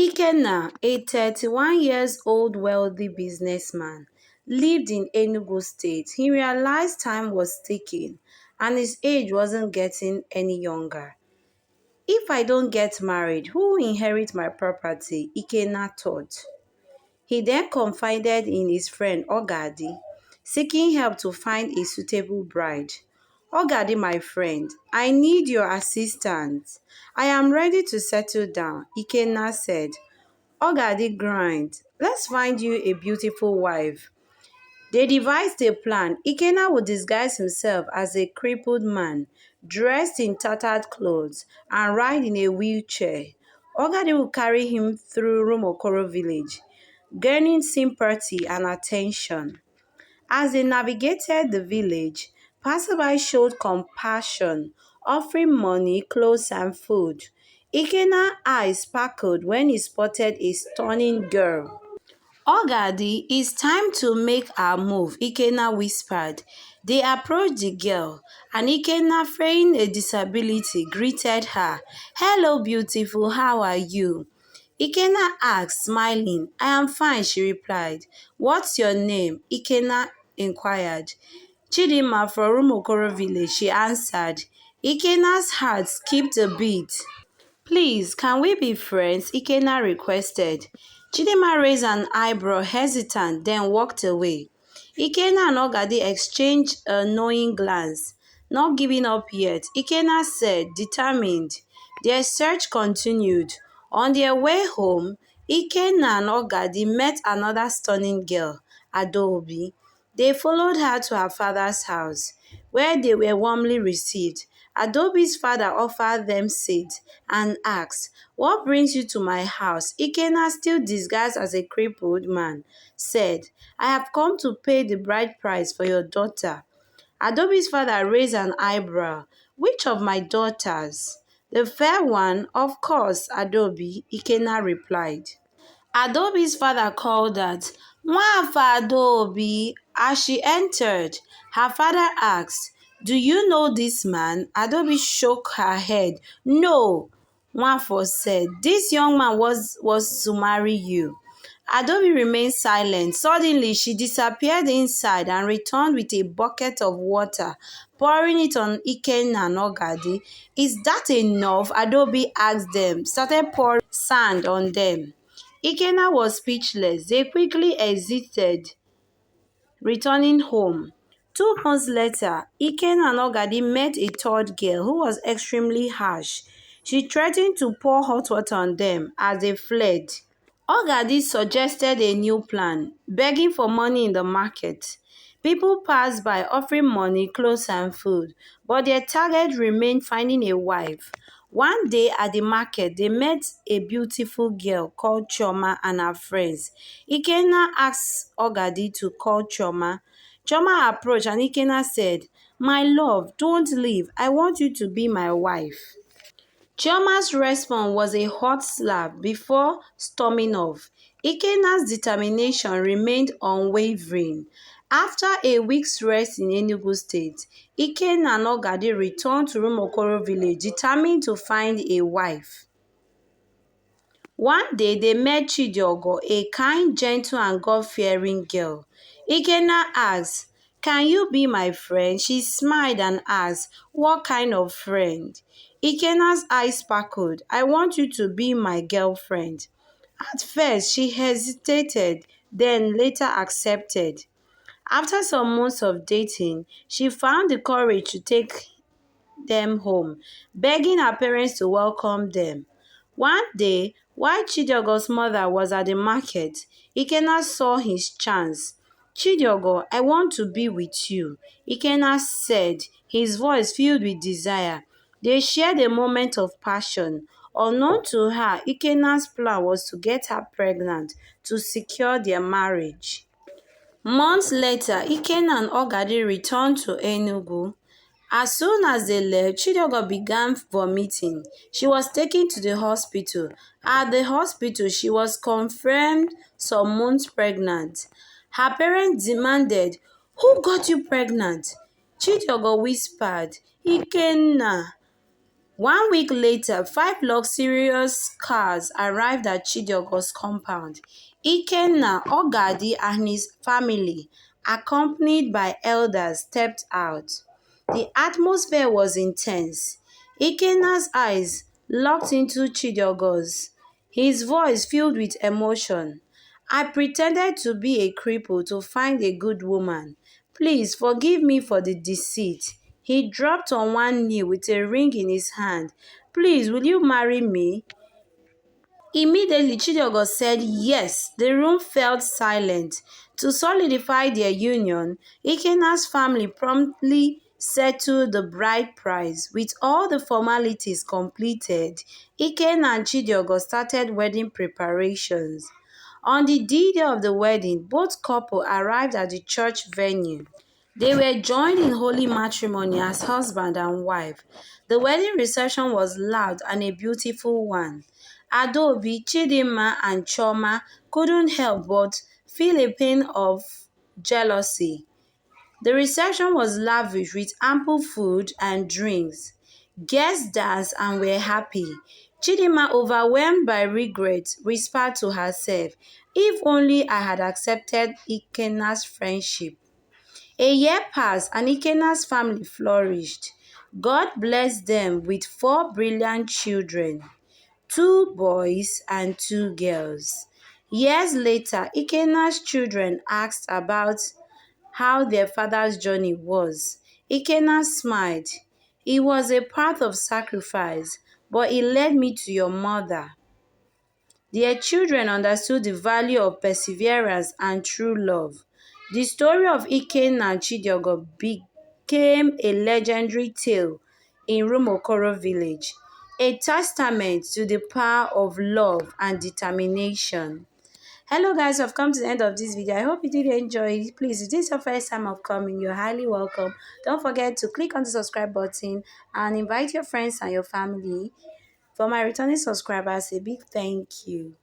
Ikenna, a 31-year-old wealthy businessman, lived in Enugu State. He realized time was ticking and his age wasn't getting any younger. If I don't get married, who will inherit my property? Ikenna thought. He then confided in his friend Ogadi, seeking help to find a suitable bride. Ogadi, my friend, I need your assistance. I am ready to settle down, Ikenna said. Ogadi grinned. Let's find you a beautiful wife. They devised a plan. Ikenna would disguise himself as a crippled man, dressed in tattered clothes, and ride in a wheelchair. Ogadi would carry him through Rumokoro village, gaining sympathy and attention. As they navigated the village, passersby showed compassion, offering money, clothes, and food. Ikenna's eyes sparkled when he spotted a stunning girl. Ogadi, it's time to make our move, Ikenna whispered. They approached the girl, and Ikenna, fearing a disability, greeted her. Hello, beautiful, how are you? Ikenna asked, smiling. I am fine, she replied. What's your name? Ikenna inquired. Chidima from Rumokoro village, she answered. Ikenna's heart skipped a beat. Please, can we be friends? Ikenna requested. Chidima raised an eyebrow, hesitant, then walked away. Ikenna and Ogadi exchanged a knowing glance. Not giving up yet, Ikenna said, determined. Their search continued. On their way home, Ikenna and Ogadi met another stunning girl, Adaobi. They followed her to her father's house, where they were warmly received. Adobe's father offered them seats and asked, What brings you to my house? Ikenna, still disguised as a crippled man, said, I have come to pay the bride price for your daughter. Adobe's father raised an eyebrow. Which of my daughters? The fair one, of course, Adobe, Ikenna replied. Adobe's father called out, Nwafa Adobe. As she entered, her father asked, Do you know this man? Adobe shook her head. No, Nwafo said, This young man was to marry you. Adobe remained silent. Suddenly, she disappeared inside and returned with a bucket of water, pouring it on Ikenna and Ogadi. Is that enough? Adobe asked them, started pouring sand on them. Ikenna was speechless. They quickly exited, returning home. 2 months later, Ikenna and Ogadi met a third girl who was extremely harsh. She threatened to pour hot water on them as they fled. Ogadi suggested a new plan, begging for money in the market. People passed by offering money, clothes, and food, but their target remained finding a wife. One day at the market, they met a beautiful girl called Choma and her friends. Ikenna asked Ogadi to call Choma. Choma approached and Ikenna said, My love, don't leave. I want you to be my wife. Chioma's response was a hot slap before storming off. Ikenna's determination remained unwavering. After a week's rest in Enugu State, Ikenna and Ogadi returned to Rumokoro village determined to find a wife. One day they met Chido, a kind, gentle, and God-fearing girl. Ikenna asked, Can you be my friend? She smiled and asked, What kind of friend? Ikenna's eyes sparkled. I want you to be my girlfriend. At first, she hesitated, then later accepted. After some months of dating, she found the courage to take them home, begging her parents to welcome them. One day, while Chidiogo's mother was at the market, Ikenna saw his chance. Chidiogo, I want to be with you, Ikenna said, his voice filled with desire. They shared a moment of passion. Unknown to her, Ikenna's plan was to get her pregnant to secure their marriage. Months later, Ikenna and Ogadi returned to Enugu. As soon as they left, Chidogo began vomiting. She was taken to the hospital. At the hospital, she was confirmed some months pregnant. Her parents demanded, Who got you pregnant? Chidogo whispered, Ikenna. 1 week later, 5 luxurious cars arrived at Chidogo's compound. Ikenna, Ogadi, and his family, accompanied by elders, stepped out. The atmosphere was intense. Ikenna's eyes locked into Chidogo's, his voice filled with emotion. I pretended to be a cripple to find a good woman. Please forgive me for the deceit. He dropped on one knee with a ring in his hand. Please, will you marry me? Immediately, Chidogo said yes. The room felt silent. To solidify their union, Ikenna's family promptly settled the bride price. With all the formalities completed, Ikenna and Chidogo started wedding preparations. On the day of the wedding, both couples arrived at the church venue. They were joined in holy matrimony as husband and wife. The wedding reception was loud and a beautiful one. Adaobi, Chidinma, and Chioma couldn't help but feel a pain of jealousy. The reception was lavish with ample food and drinks. Guests danced and were happy. Chidinma, overwhelmed by regret, whispered to herself, "If only I had accepted Ikenna's friendship." A year passed and Ikenna's family flourished. God blessed them with 4 brilliant children, 2 boys and 2 girls. Years later, Ikenna's children asked about how their father's journey was. Ikenna smiled. "It was a path of sacrifice, but it led me to your mother." Their children understood the value of perseverance and true love. The story of Ikenna and Chidiogo became a legendary tale in Rumokoro village, a testament to the power of love and determination. Hello guys, I've come to the end of this video. I hope you did enjoy it. Please, if this is your first time of coming, you're highly welcome. Don't forget to click on the subscribe button and invite your friends and your family. For my returning subscribers, a big thank you.